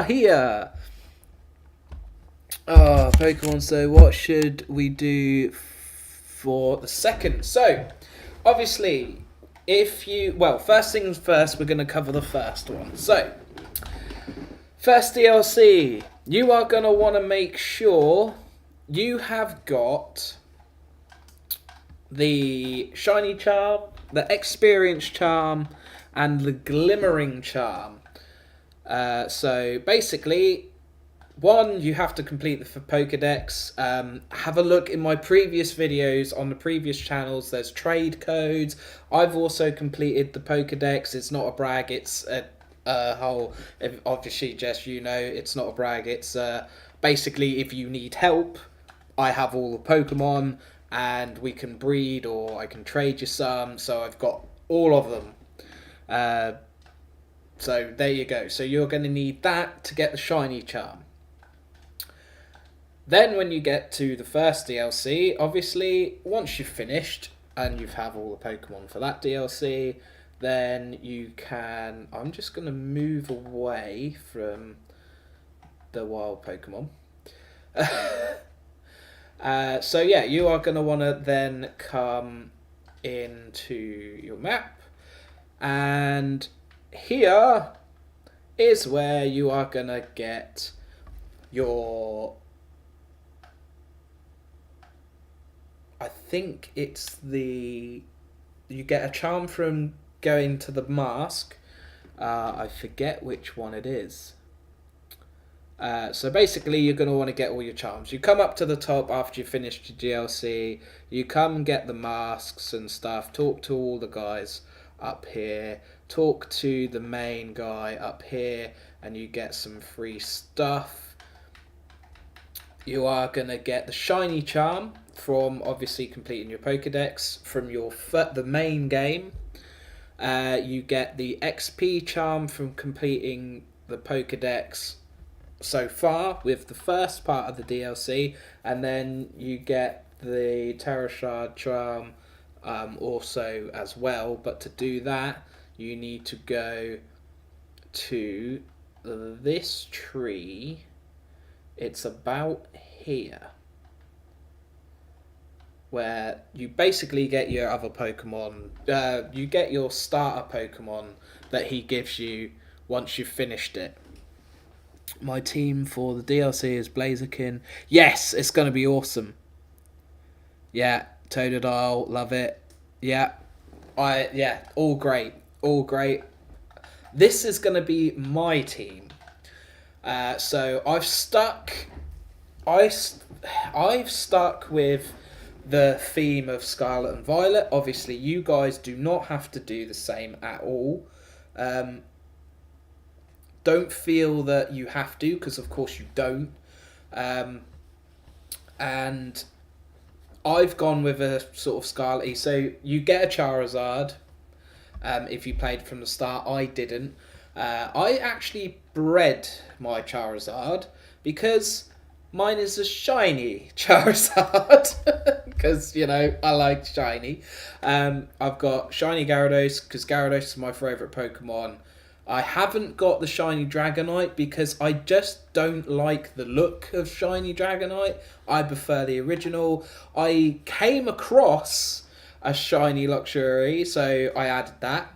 Here. Pokemon. So, what should we do for the second? So, obviously, first things first, we're going to cover the first one. So, first DLC, you are going to want to make sure you have got the Shiny Charm, the Experience Charm, and the Glimmering Charm. So basically, one, you have to complete the Pokedex. Have a look in my previous videos on the previous channels. There's trade codes. I've also completed the Pokedex. It's not a brag. It's a whole. Obviously, Jess, you know, it's not a brag. It's basically if you need help, I have all the Pokemon, and we can breed, or I can trade you some. So I've got all of them. So there you go. So you're going to need that to get the Shiny Charm. Then when you get to the first DLC, obviously, once you've finished and you have all the Pokemon for that DLC, then you can... I'm just going to move away from the wild Pokemon. So yeah, you are going to want to then come into your map, and here is where you are going to get your... I think it's the... You get a charm from going to the mask. I forget which one it is. So basically, you're going to want to get all your charms. You come up to the top after you finished your DLC. You come get the masks and stuff. Talk to all the guys up here. Talk to the main guy up here, and you get some free stuff. You are going to get the Shiny Charm from obviously completing your Pokedex from the main game. You get the XP Charm from completing the Pokedex so far with the first part of the DLC, and then you get the Terra Shard Charm also as well. But to do that, you need to go to this tree. It's about here, where you basically get your other Pokemon. You get your starter Pokemon that he gives you once you've finished it. My team for the DLC is Blaziken. Yes, it's going to be awesome. Yeah, Totodile, love it. Yeah, all great, all great. This is going to be my team. So I've stuck with the theme of Scarlet and Violet. Obviously, you guys do not have to do the same at all. Don't feel that you have to, because of course you don't. And I've gone with a sort of Scarlet. So you get a Charizard if you played from the start. I didn't. I actually bred my Charizard because mine is a shiny Charizard. Because, you know, I like shiny. I've got shiny Gyarados because Gyarados is my favourite Pokemon. I haven't got the shiny Dragonite because I just don't like the look of shiny Dragonite. I prefer the original. I came across a shiny Luxury, so I added that.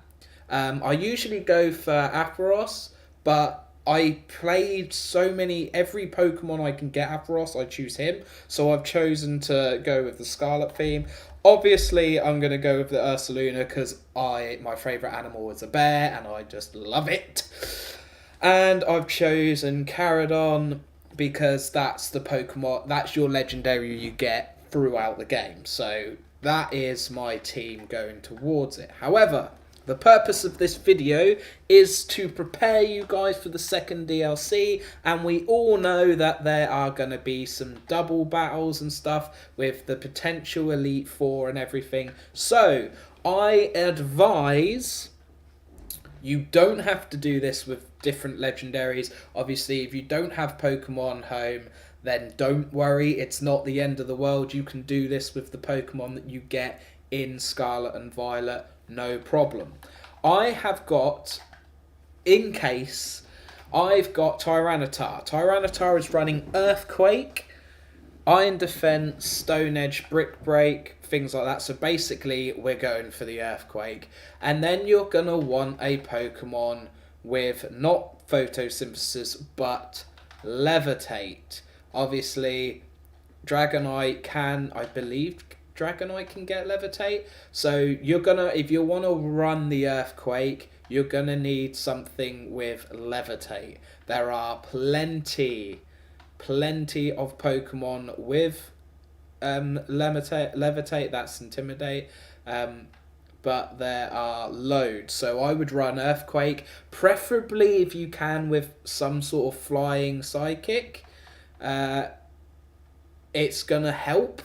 I usually go for Aperos, but I played every Pokemon I can get Aperos, I choose him. So I've chosen to go with the Scarlet theme. Obviously, I'm going to go with the Ursaluna because my favourite animal is a bear and I just love it. And I've chosen Caradon because that's the Pokemon, that's your legendary you get throughout the game. So that is my team going towards it. However, the purpose of this video is to prepare you guys for the second DLC, and we all know that there are going to be some double battles and stuff with the potential Elite Four and everything. So, I advise you don't have to do this with different legendaries. Obviously, if you don't have Pokemon home, then don't worry, it's not the end of the world. You can do this with the Pokemon that you get in Scarlet and Violet, no problem. I have got, in case I've got Tyranitar. Tyranitar is running Earthquake, Iron Defense, Stone Edge, Brick Break, things like that. So basically, we're going for the Earthquake. And then you're going to want a Pokemon with not Photosynthesis, but Levitate. Obviously, Dragonite can, I believe, Dragonite can get Levitate. So you're going to, if you want to run the Earthquake, you're going to need something with Levitate. There are plenty of Pokemon with Levitate, that's Intimidate, but there are loads. So I would run Earthquake, preferably if you can with some sort of flying Psychic. It's gonna help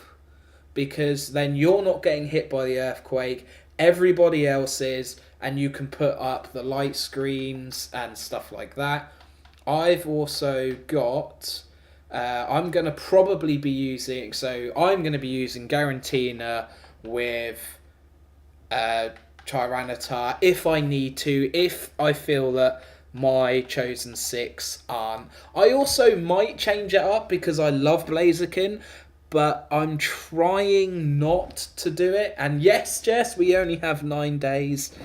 because then you're not getting hit by the Earthquake, everybody else is, and you can put up the light screens and stuff like that. I've also got I'm going to probably be using, so I'm going to be using Garantina with Tyranitar if I need to, if I feel that my chosen 6 aren't. I also might change it up because I love Blaziken, but I'm trying not to do it. And yes, Jess, we only have 9 days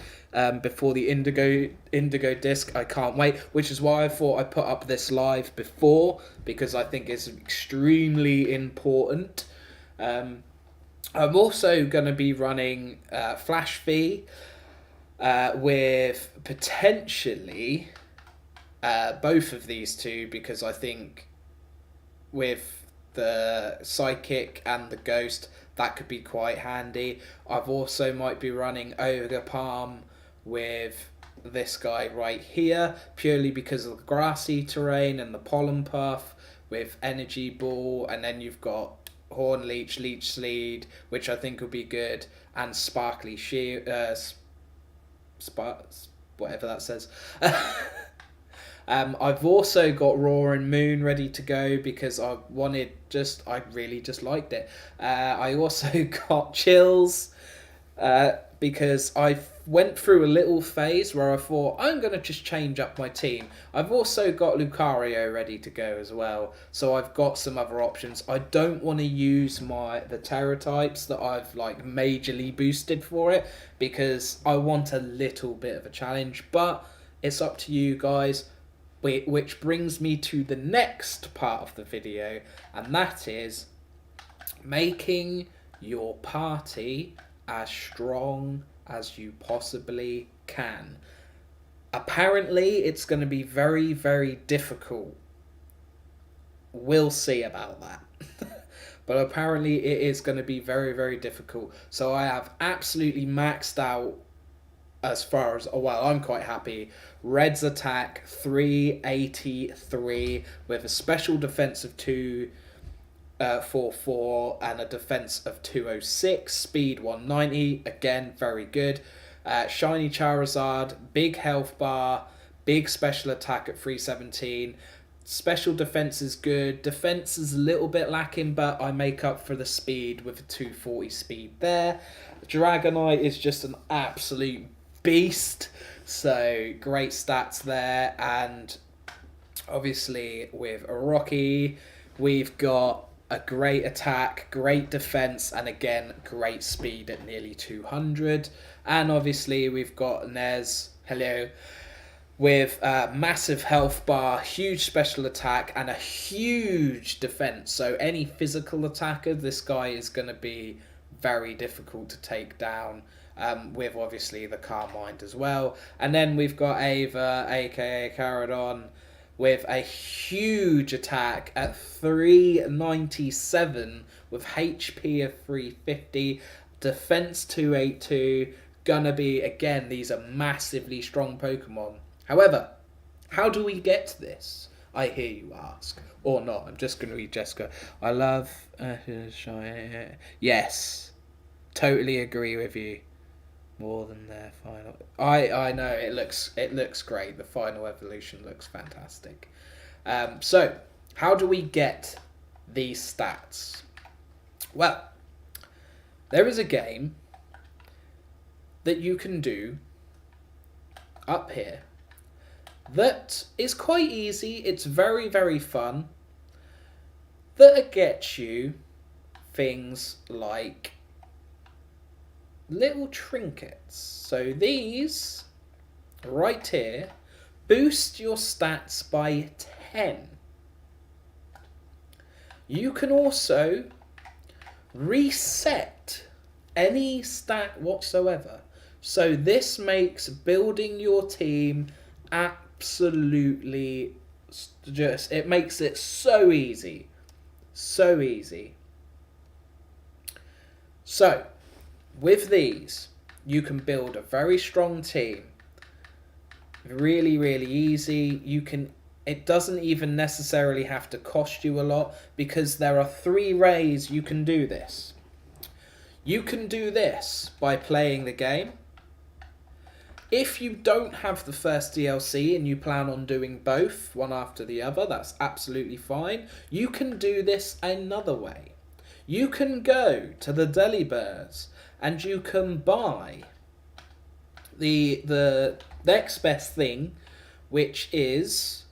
before the Indigo disc. I can't wait, which is why I thought I put up this live before, because I think it's extremely important. I'm also going to be running Flash V with potentially both of these two, because I think with the Psychic and the Ghost, that could be quite handy. I've also might be running Ogre Palm with this guy right here, purely because of the grassy terrain and the pollen puff with Energy Ball, and then you've got Horn Leech, Leech Sleed, which I think will be good, and Sparkly Shield, whatever that says. I've also got Roaring Moon ready to go because I really just liked it. I also got Chills because I went through a little phase where I thought I'm going to just change up my team. I've also got Lucario ready to go as well, so I've got some other options. I don't want to use the Terra types that I've like majorly boosted for it because I want a little bit of a challenge, but it's up to you guys. Which brings me to the next part of the video, and that is making your party as strong as you possibly can. Apparently, it's going to be very, very difficult. We'll see about that. But apparently, it is going to be very, very difficult. So I have absolutely maxed out as far as, I'm quite happy. Red's attack 383 with a special defense of 244 and a defense of 206, speed 190, again very good. Shiny Charizard, big health bar, big special attack at 317. Special defense is good. Defense is a little bit lacking, but I make up for the speed with a 240 speed there. Dragonite is just an absolute beast, so great stats there. And obviously with Rocky, we've got a great attack, great defense, and again great speed at nearly 200. And obviously we've got Nez, with a massive health bar, huge special attack, and a huge defense. So any physical attacker, this guy is going to be very difficult to take down. With obviously the Carmine as well. And then we've got Ava, aka Caradon, with a huge attack at 397 with HP of 350, defense 282. Gonna be, again, these are massively strong Pokemon. However, how do we get this? I hear you ask. Or not. I'm just going to read Jessica. I love... yes. Totally agree with you. More than their final. I know it looks great. The final evolution looks fantastic. So how do we get these stats? Well, there is a game that you can do up here, that is quite easy. It's very, very fun. That gets you things like little trinkets. So these right here boost your stats by 10. You can also reset any stat whatsoever. So this makes building your team absolutely just, it makes it so easy. So easy. So, with these, you can build a very strong team. Really, really easy. It doesn't even necessarily have to cost you a lot, because there are 3 ways you can do this. You can do this by playing the game. If you don't have the first DLC and you plan on doing both, one after the other, that's absolutely fine. You can do this another way. You can go to the Delibirds and you can buy the next best thing, which is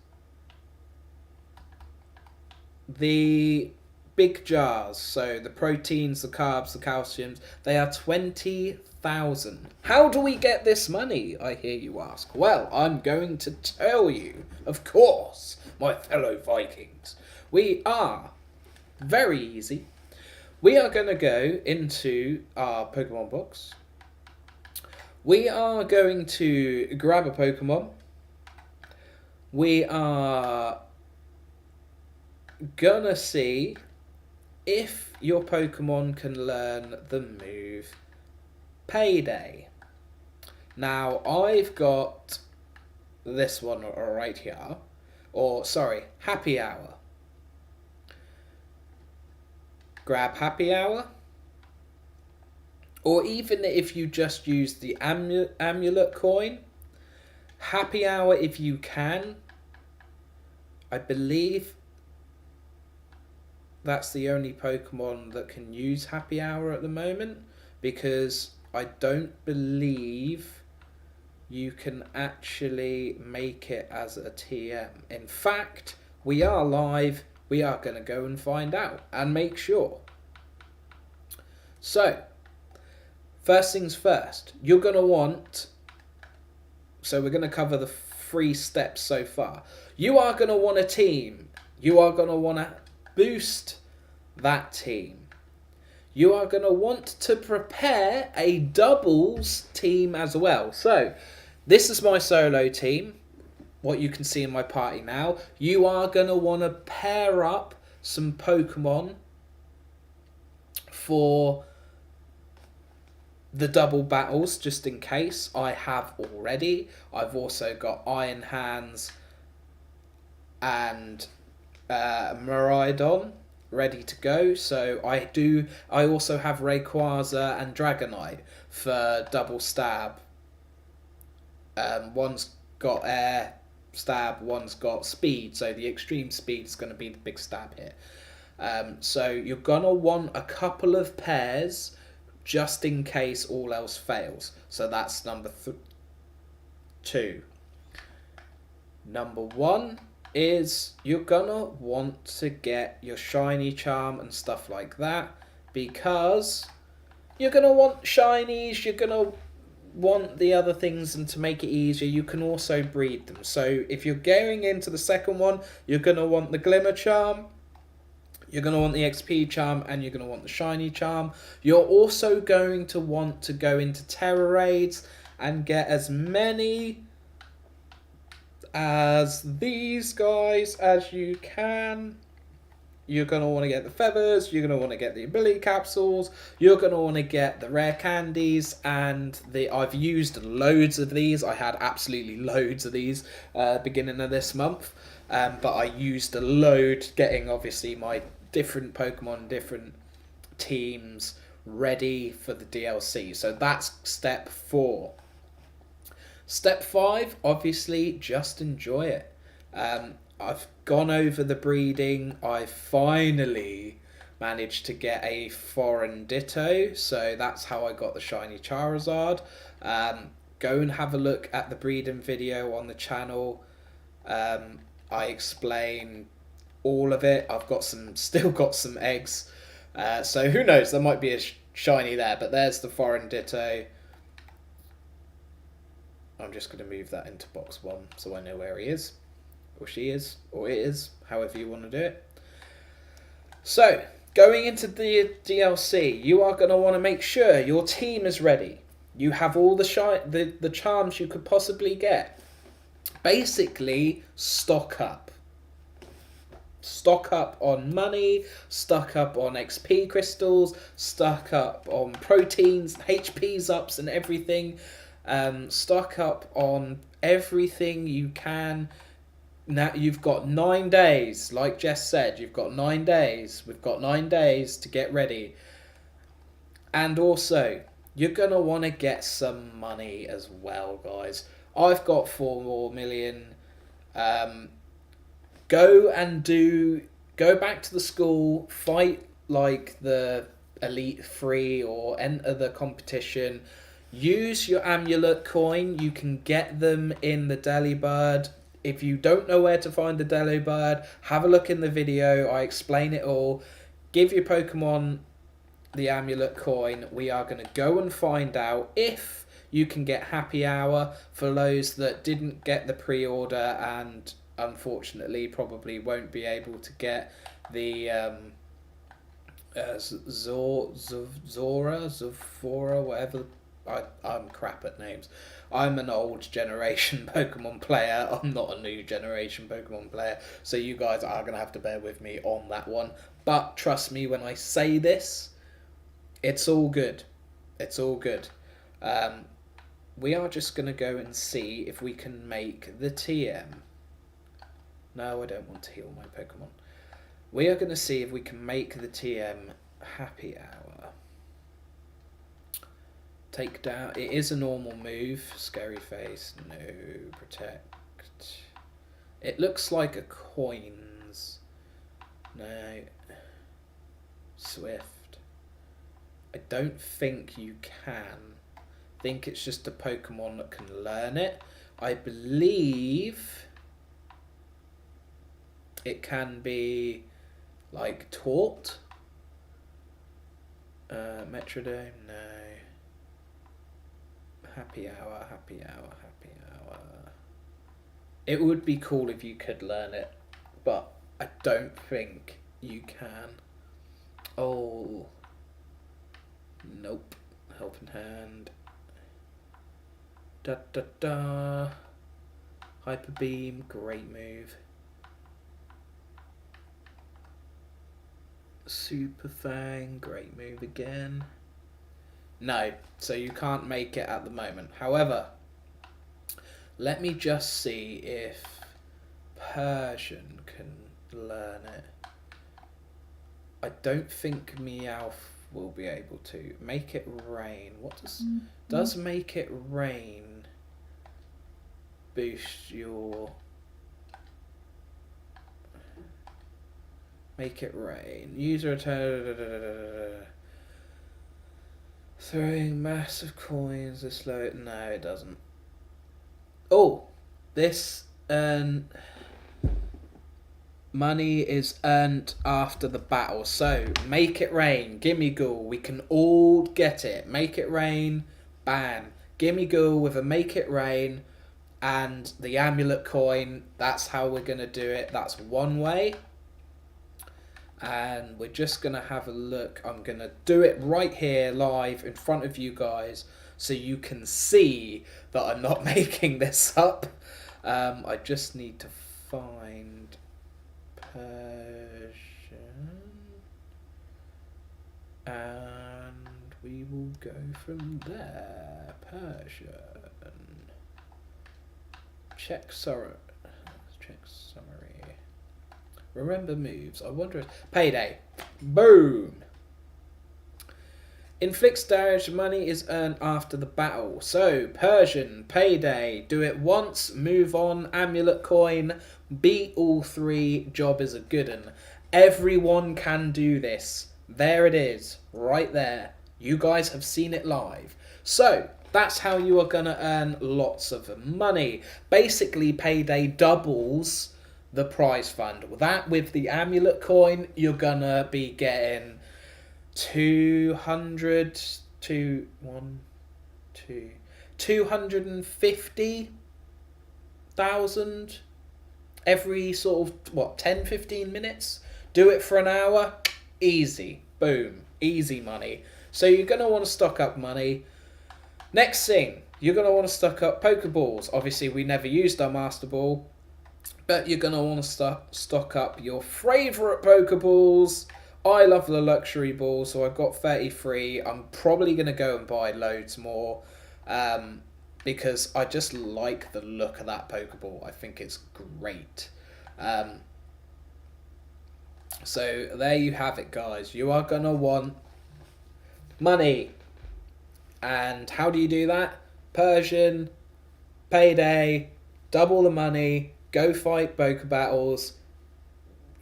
the big jars. So the proteins, the carbs, the calciums, they are 20,000. How do we get this money, I hear you ask? Well, I'm going to tell you, of course, my fellow Vikings. We are very easy. We are going to go into our Pokemon box. We are going to grab a Pokemon. We are gonna see if your Pokemon can learn the move Payday. Now, I've got this one right here. Or, sorry, Happy Hour. Grab Happy Hour. Or even if you just use the amulet coin. Happy Hour if you can. I believe that's the only Pokemon that can use Happy Hour at the moment, because I don't believe you can actually make it as a TM. In fact, we are live. We are going to go and find out and make sure. So, first things first, you're going to want... So we're going to cover the 3 steps so far. You are going to want a team. You are going to want to boost that team. You are going to want to prepare a doubles team as well. So, this is my solo team. What you can see in my party now. You are going to want to pair up some Pokemon for the double battles, just in case. I have already. I've also got Iron Hands and Miraidon ready to go. So I also have Rayquaza and Dragonite for double stab. One's got air stab, one's got speed, so the extreme speed is going to be the big stab here. So you're going to want a couple of pairs just in case all else fails. So that's number 2. Number 1 is you're gonna want to get your shiny charm and stuff like that, because you're gonna want shinies, you're gonna want the other things, and to make it easier you can also breed them. So if you're going into the second one, you're gonna want the Glimmer charm, you're going to want the XP charm, and you're going to want the shiny charm. You're also going to want to go into Terror Raids and get as many as these guys as you can. You're going to want to get the feathers, you're going to want to get the ability capsules, you're going to want to get the rare candies, and I've used loads of these. I had absolutely loads of these beginning of this month, but I used a load getting obviously my different Pokemon, different teams ready for the DLC. So that's step 4. Step 5, obviously, just enjoy it. I've gone over the breeding. I finally managed to get a foreign Ditto, so that's how I got the shiny Charizard. Go and have a look at the breeding video on the channel. I explain all of it. I've got still got some eggs. So who knows, there might be a shiny there, but there's the foreign ditto. I'm just going to move that into box 1 so I know where he is, or she is, or it is, however you want to do it. So, going into the DLC, you are going to want to make sure your team is ready. You have all the charms you could possibly get. Basically, stock up. Stock up on money, stock up on XP crystals, stock up on proteins, HP's ups and everything. Stock up on everything you can. Now you've got 9 days, like Jess said, you've got 9 days. We've got 9 days to get ready. And also, you're going to want to get some money as well, guys. I've got 4 more million. Go back to the school, fight like the Elite 3 or enter the competition. Use your amulet coin. You can get them in the Delibird. If you don't know where to find the Delibird, have a look in the video. I explain it all. Give your Pokemon the amulet coin. We are going to go and find out if you can get Happy Hour for those that didn't get the pre-order and unfortunately probably won't be able to get the Zora, whatever. I'm crap at names. I'm an old generation Pokemon player. I'm not a new generation Pokemon player. So you guys are going to have to bear with me on that one. But trust me when I say this, it's all good. It's all good. We are just going to go and see if we can make the TM. No, I don't want to heal my Pokemon. We are going to see if we can make the TM Happy Hour. Take down. It is a normal move. Scary Face. No. Protect. It looks like a coins. No. Swift. I don't think you can. I think it's just a Pokemon that can learn it. I believe it can be like taught. Metrodome. No. Happy Hour, Happy Hour, Happy Hour. It would be cool if you could learn it, but I don't think you can. Oh. Nope. Helping Hand. Da da da. Hyper Beam, great move. Super Fang, great move again. No, so you can't make it at the moment. However, let me just see if Persian can learn it. I don't think Meowth will be able to. Make it rain. What does make it rain boost your... Make it rain. User return... Throwing massive coins to slow it. No, it doesn't. Oh, this money is earned after the battle. So make it rain. Gimme Ghoul. We can all get it. Make it rain. Bam. Gimme Ghoul with a make it rain and the amulet coin. That's how we're gonna do it. That's one way. And we're just going to have a look. I'm going to do it right here live in front of you guys so you can see that I'm not making this up. I just need to find Persian and we will go from there. Persian. Check summary. Remember moves. I wonder if... Payday. Boom. Inflicts damage. Money is earned after the battle. So, Persian. Payday. Do it once. Move on. Amulet coin. Beat all 3. Job is a good one. Everyone can do this. There it is. Right there. You guys have seen it live. So, That's how you are going to earn lots of money. Basically, Payday doubles the prize fund. That with the amulet coin, you're going to be getting 200 to 1, 2, 250,000 every sort of, 10-15 minutes. Do it for an hour, easy. Boom, easy money. So you're going to want to stock up money. Next thing, you're going to want to stock up Pokeballs. Obviously, we never used our Master Ball, but you're going to want to stock up your favourite Pokeballs. I love the luxury ball, so I've got 33. I'm probably going to go and buy loads more because I just like the look of that Pokeball. I think it's great. So there you have it, guys. You are going to want money. And how do you do that? Persian, Payday, double the money, go fight Poke Battles,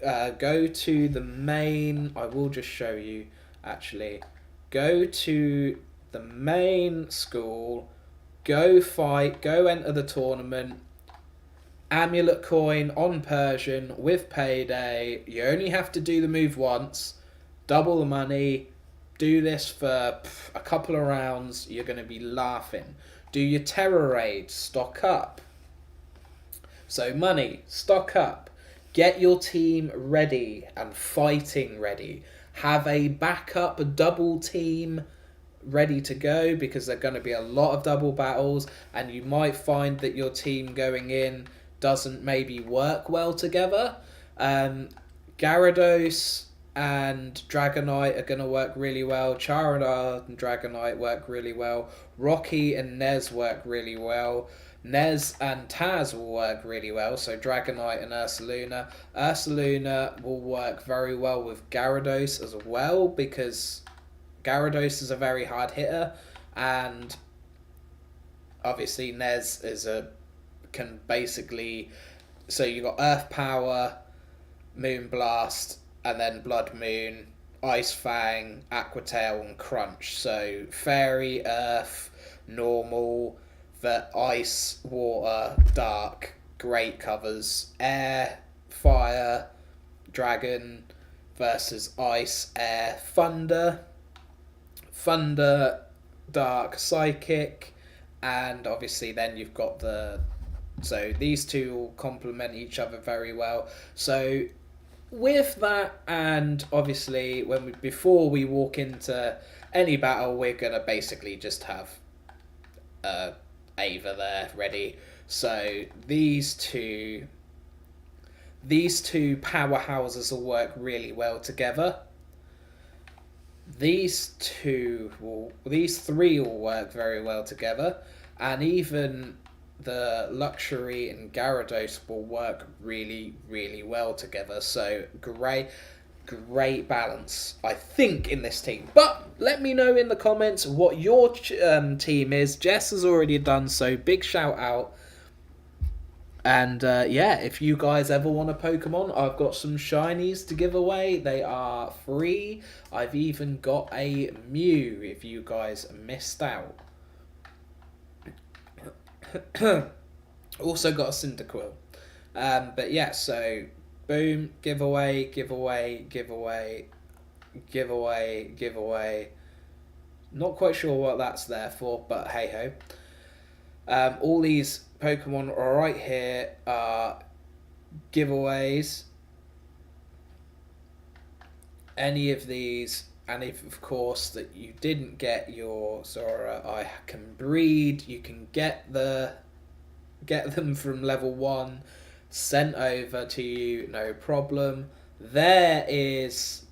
go to the main... I will just show you, actually. Go to the main school, go fight, go enter the tournament, amulet coin on Persian with Payday. You only have to do the move once, double the money, do this for a couple of rounds, you're going to be laughing. Do your terror raid, stock up. So money, stock up. Get your team ready and fighting ready. Have a backup double team ready to go because there are going to be a lot of double battles and you might find that your team going in doesn't maybe work well together. Gyarados and Dragonite are going to work really well. Charizard and Dragonite work really well. Rocky and Nez work really well. Nez and Taz will work really well, so Dragonite and Ursaluna. Ursaluna will work very well with Gyarados as well, because Gyarados is a very hard hitter, and obviously Nez can basically... So you got Earth Power, Moon Blast, and then Blood Moon, Ice Fang, Aqua Tail, and Crunch. So Fairy, Earth, Normal... The Ice, Water, Dark, great covers. Air, Fire, Dragon versus Ice, Air, Thunder. Thunder, Dark, Psychic. And obviously then you've got the... So these two will complement each other very well. So with that, and obviously before we walk into any battle, we're going to basically just have... Ava there ready. So these two powerhouses will work really well together. These three will work very well together, and even the Luxury and Gyarados will work really, really well together. So great balance, I think, in this team. But let me know in the comments what your team is. Jess has already done so. Big shout out. And yeah, if you guys ever want a Pokemon, I've got some shinies to give away. They are free. I've even got a Mew if you guys missed out. Also got a Cyndaquil. But yeah, so... Boom, giveaway. Not quite sure what that's there for, but hey ho. All these Pokemon right here are giveaways. Any of these, and if of course that you didn't get your Zora I Can Breed, you can get them from level 1. Sent over to you, no problem. There is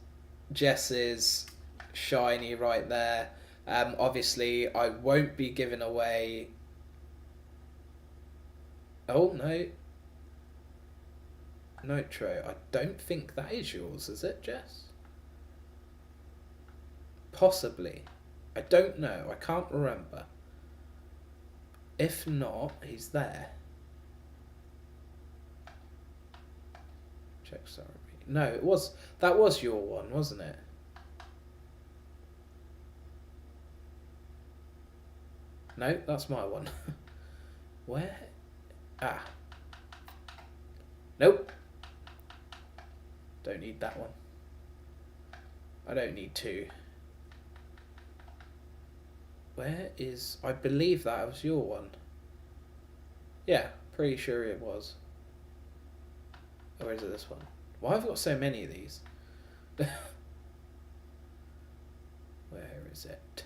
Jess's shiny right there. Obviously, I won't be giving away... Oh, no. Nitro. I don't think that is yours, is it, Jess? Possibly. I don't know. I can't remember. If not, he's there. Sorry. No, that was your one, wasn't it? No, that's my one. Where? Ah. Nope. Don't need that one. I don't need two. Where is... I believe that was your one. Yeah, pretty sure it was. Or is it this one? Why have I got so many of these? Where is it?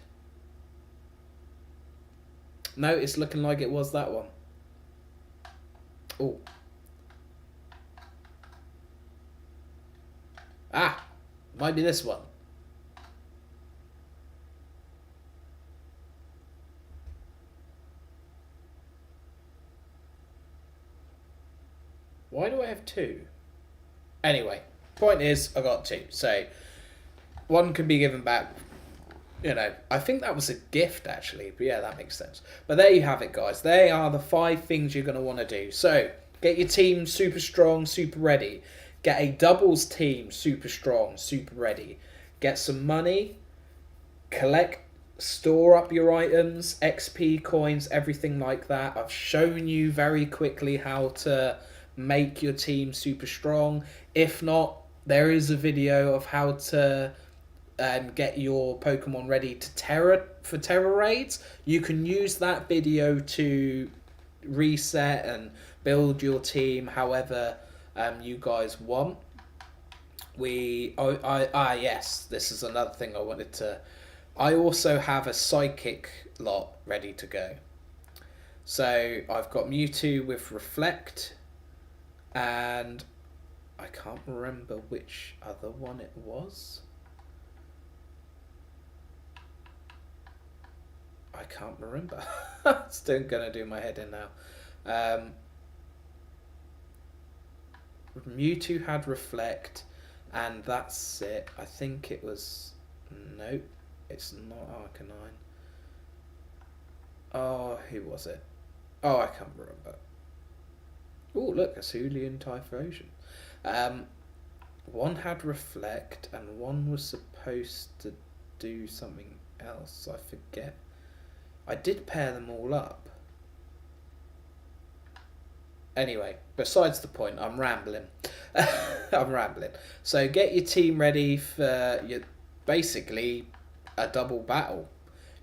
No, it's looking like it was that one. Oh. Ah! Might be this one. Why do I have two? Anyway, point is, I got two. So, one can be given back. You know, I think that was a gift actually. But yeah, that makes sense. But there you have it, guys. They are the 5 things you're going to want to do. So, get your team super strong, super ready. Get a doubles team super strong, super ready. Get some money. Collect, store up your items, XP coins, everything like that. I've shown you very quickly how to make your team super strong. If not, there is a video of how to get your Pokemon ready to terror raids. You can use that video to reset and build your team however you guys want. Yes, this is another thing I wanted to... I also have a psychic lot ready to go. So I've got Mewtwo with Reflect, and I can't remember which other one it was. I can't remember. Still gonna do my head in now. Mewtwo had Reflect, and that's it. I think it was... Nope, it's not Arcanine. Oh, who was it? Oh, I can't remember. Oh, look, a Cerulean Typhlosion. One had Reflect, and one was supposed to do something else. I forget. I did pair them all up. Anyway, besides the point, I'm rambling. I'm rambling. So get your team ready for your basically a double battle.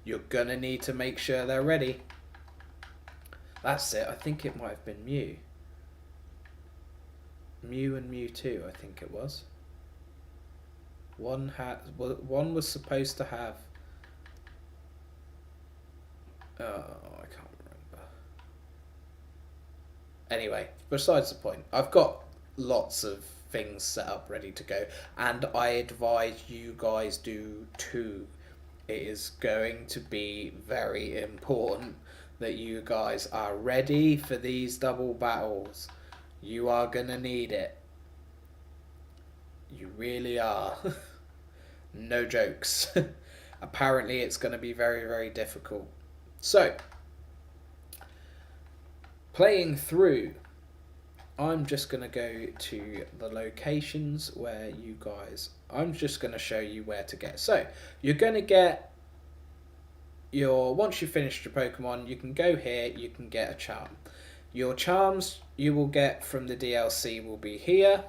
You're gonna need to make sure they're ready. That's it. I think it might have been Mew. Mew and Mewtwo, I think it was. One was supposed to have... Oh, I can't remember. Anyway, besides the point, I've got lots of things set up ready to go, and I advise you guys do too. It is going to be very important that you guys are ready for these double battles. You are gonna need it. You really are. No jokes. Apparently it's going to be very, very difficult. So, playing through, I'm just going to go to the locations where you guys... I'm just going to show you where to get. So, you're going to get your... Once you've finished your Pokemon, you can go here, you can get a charm. Your charms you will get from the DLC will be here.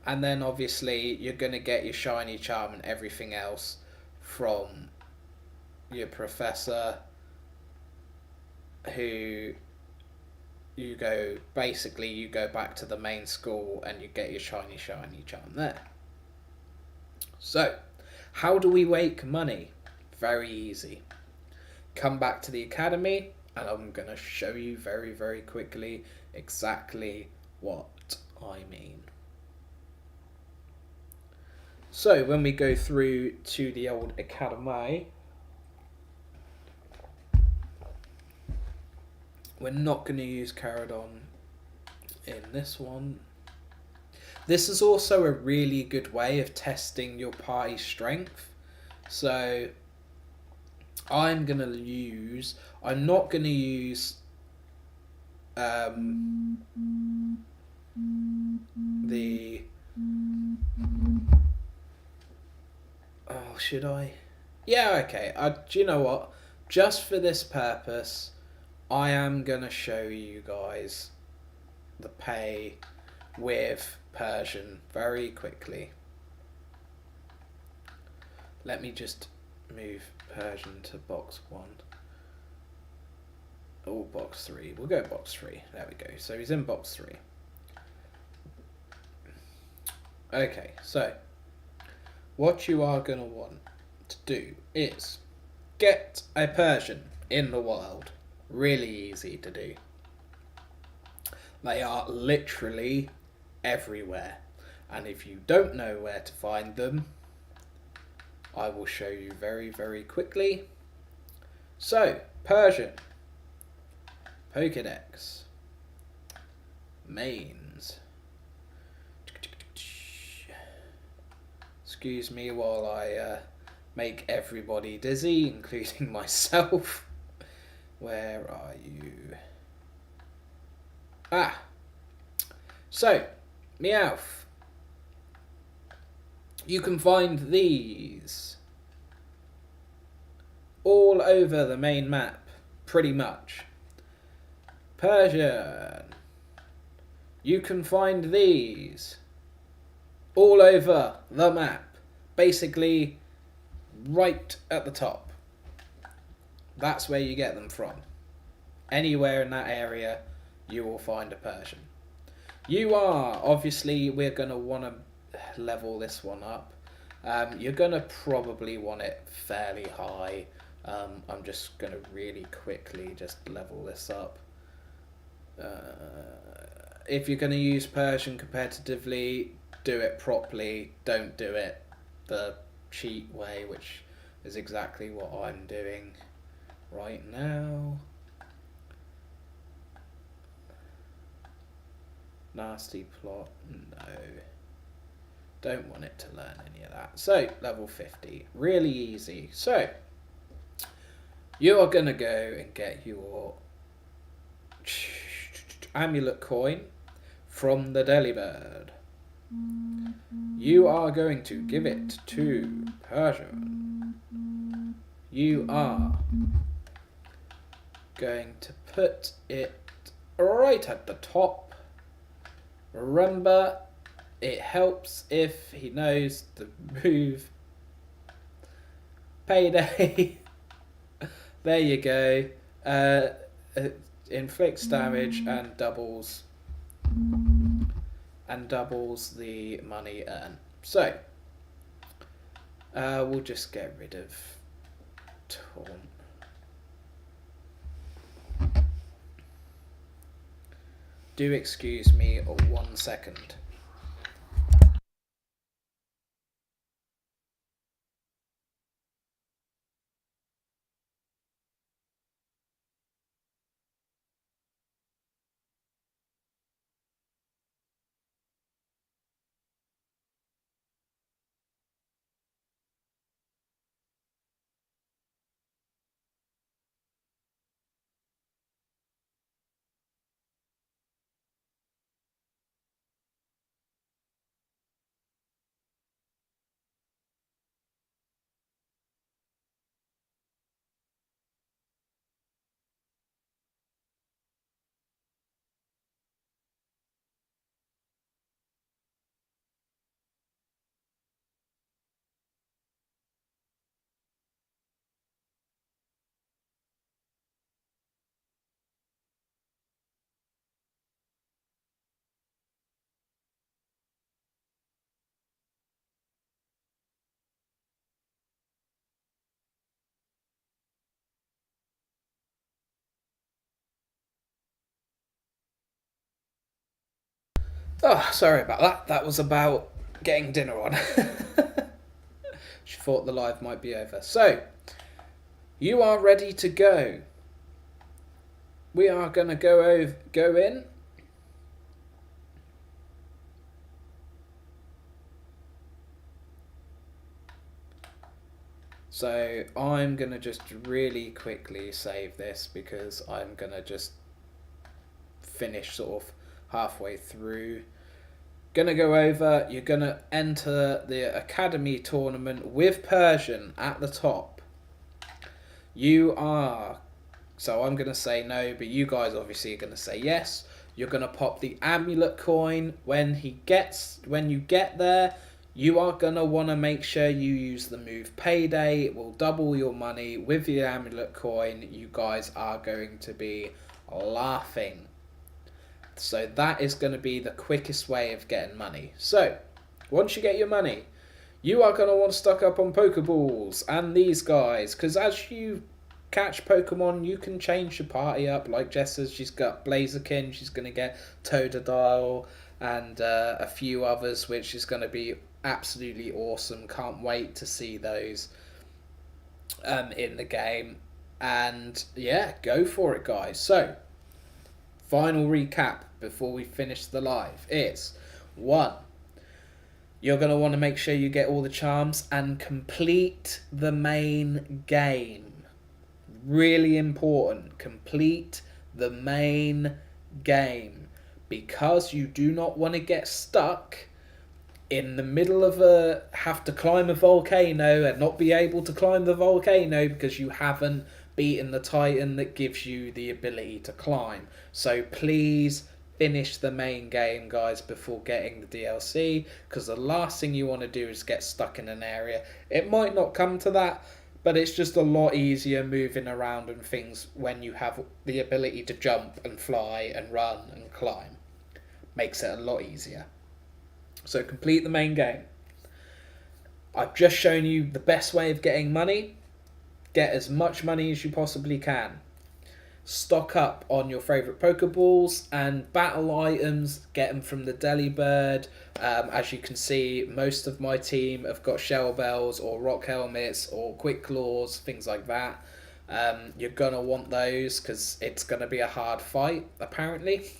And then obviously you're going to get your shiny charm and everything else from your professor, who you go back to the main school and you get your shiny charm there. So, how do we make money? Very easy. Come back to the academy and I'm going to show you very, very quickly exactly what I mean. So, when we go through to the old academy, we're not going to use Caradon in this one. This is also a really good way of testing your party strength. So, I'm not going to use the... Oh, should I? Yeah, okay. Do you know what? just for this purpose, I am going to show you guys the pay with Persian very quickly. Let me just move Persian to box 1. Oh, box 3. We'll go box 3. There we go. So he's in box 3. Okay, so what you are going to want to do is get a Persian in the wild. Really easy to do. They are literally everywhere. And if you don't know where to find them, I will show you very, very quickly. So, Persian, Pokédex, mains. Excuse me while I make everybody dizzy, including myself. Where are you? Ah! So, Meowth. You can find these all over the main map, pretty much. Persian. You can find these all over the map, basically right at the top. That's where you get them from. Anywhere in that area, you will find a Persian. You are, obviously, we're going to want to level this one up. You're going to probably want it fairly high. I'm just going to really quickly just level this up. If you're going to use Persian competitively, do it properly. Don't do it the cheat way, which is exactly what I'm doing right now. Nasty plot, no. Don't want it to learn any of that. So, level 50, really easy. So, you are going to go and get your amulet coin from the Delibird. You are going to give it to Persian. You are going to put it right at the top. Remember, it helps if he knows the move. Payday. There you go. Inflicts damage and doubles the money earned. So, we'll just get rid of Taunt. Do excuse me 1 second. Oh, sorry about that. That was about getting dinner on. She thought the live might be over. So, you are ready to go. We are going to go in. So, I'm going to just really quickly save this because I'm going to just finish sort of halfway through. Gonna go over, you're gonna enter the Academy tournament with Persian at the top. You are, so I'm going to say no, but you guys obviously are going to say yes. You're going to pop the amulet coin. When you get there, you are going to want to make sure you use the move payday. It will double your money with the amulet coin. You guys are going to be laughing. So that is going to be the quickest way of getting money. So once you get your money, you are going to want to stock up on Pokeballs and these guys, because as you catch Pokemon, you can change your party up. Like Jess says, she's got Blaziken, she's going to get Totodile, and a few others, which is going to be absolutely awesome. Can't wait to see those in the game. And yeah, go for it, guys. So, final recap before we finish the live is 1. You're going to want to make sure you get all the charms and complete the main game. Really important. Complete the main game. Because you do not want to get stuck in the middle of have to climb a volcano and not be able to climb the volcano because you haven't beaten the Titan that gives you the ability to climb. So please finish the main game, guys, before getting the DLC, because the last thing you want to do is get stuck in an area. It might not come to that, but it's just a lot easier moving around and things when you have the ability to jump and fly and run and climb. Makes it a lot easier. So complete the main game. I've just shown you the best way of getting money. Get as much money as you possibly can. Stock up on your favourite Pokeballs and battle items. Get them from the Delibird. As you can see, most of my team have got Shell Bells or Rock Helmets or Quick Claws, things like that. You're going to want those because it's going to be a hard fight, apparently.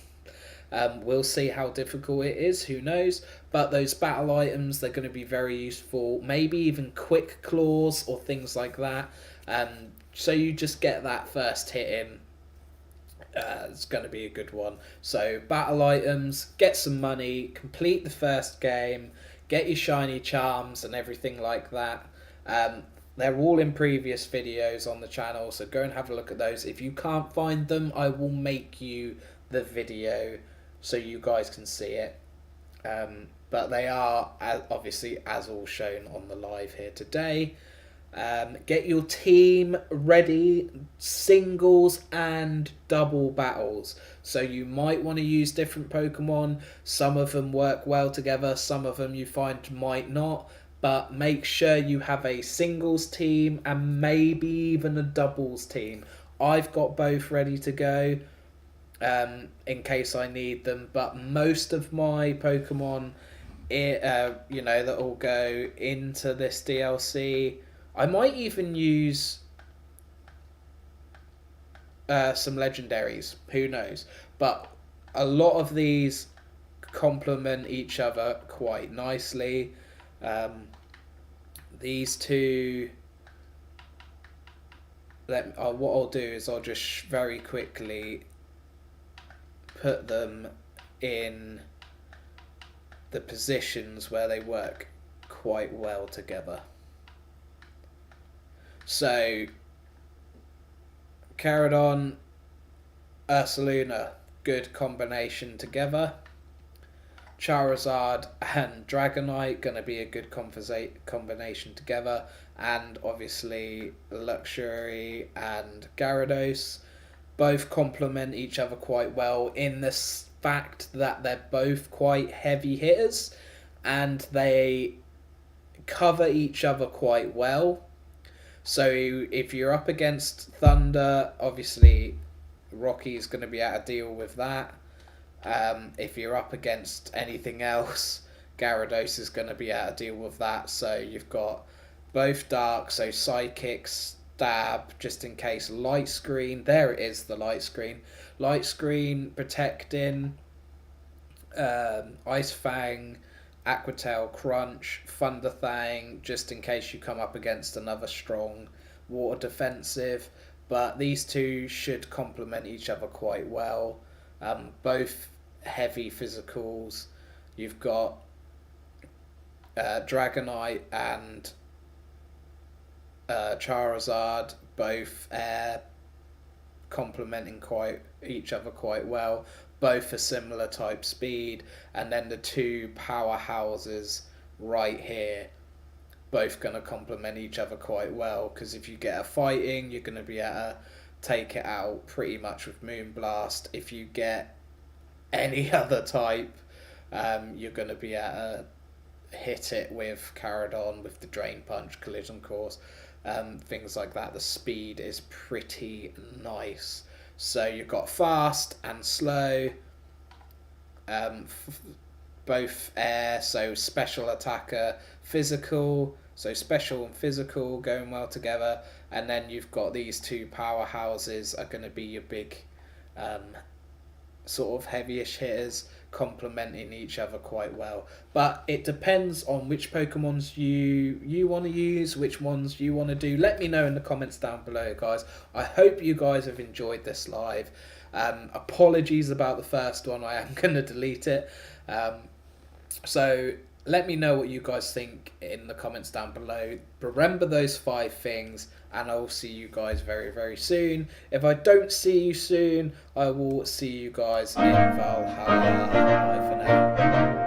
We'll see how difficult it is, who knows. But those battle items, they're going to be very useful. Maybe even Quick Claws or things like that. So you just get that first hit in. It's going to be a good one. So battle items, get some money, complete the first game, get your shiny charms and everything like that. They're all in previous videos on the channel, so go and have a look at those. If you can't find them, I will make you the video so you guys can see it. But they are obviously as all shown on the live here today. Get your team ready, singles and double battles. So you might want to use different Pokemon. Some of them work well together, some of them you find might not. But make sure you have a singles team and maybe even a doubles team. I've got both ready to go in case I need them. But most of my Pokemon, that will go into this DLC. I might even use some legendaries, who knows. But a lot of these complement each other quite nicely. These two, what I'll do is I'll just very quickly put them in the positions where they work quite well together. So, Caradon, Ursaluna, good combination together. Charizard and Dragonite, going to be a good combination together. And obviously Luxury and Gyarados, both complement each other quite well in the fact that they're both quite heavy hitters and they cover each other quite well. So if you're up against Thunder, obviously Rocky's going to be able to deal with that. If you're up against anything else, Gyarados is going to be able to deal with that. So you've got both Dark, so Psychic, Stab, just in case. Light Screen, there it is, the Light Screen. Light Screen protecting, Ice Fang, Aqua Tail, Crunch, Thunder Thang, just in case you come up against another strong water defensive. But these two should complement each other quite well. Both heavy physicals. You've got Dragonite and Charizard, both air, complementing quite each other quite well. Both a similar type speed, and then the two powerhouses right here, both going to complement each other quite well. Because if you get a fighting, you're going to be able to take it out pretty much with Moonblast. If you get any other type, you're going to be able to hit it with Caradon, with the Drain Punch, Collision Course, things like that. The speed is pretty nice. So you've got fast and slow, both air, so special attacker, physical, so special and physical going well together. And then you've got these two powerhouses are going to be your big sort of heavyish hitters, complementing each other quite well. But it depends on which Pokemons you want to use, which ones you want to do. Let me know in the comments down below, guys. I hope you guys have enjoyed this live. Apologies about the first one. I am going to delete it. So let me know what you guys think in the comments down below. Remember those 5 things, and I will see you guys very, very soon. If I don't see you soon, I will see you guys in Valhalla. Bye for now.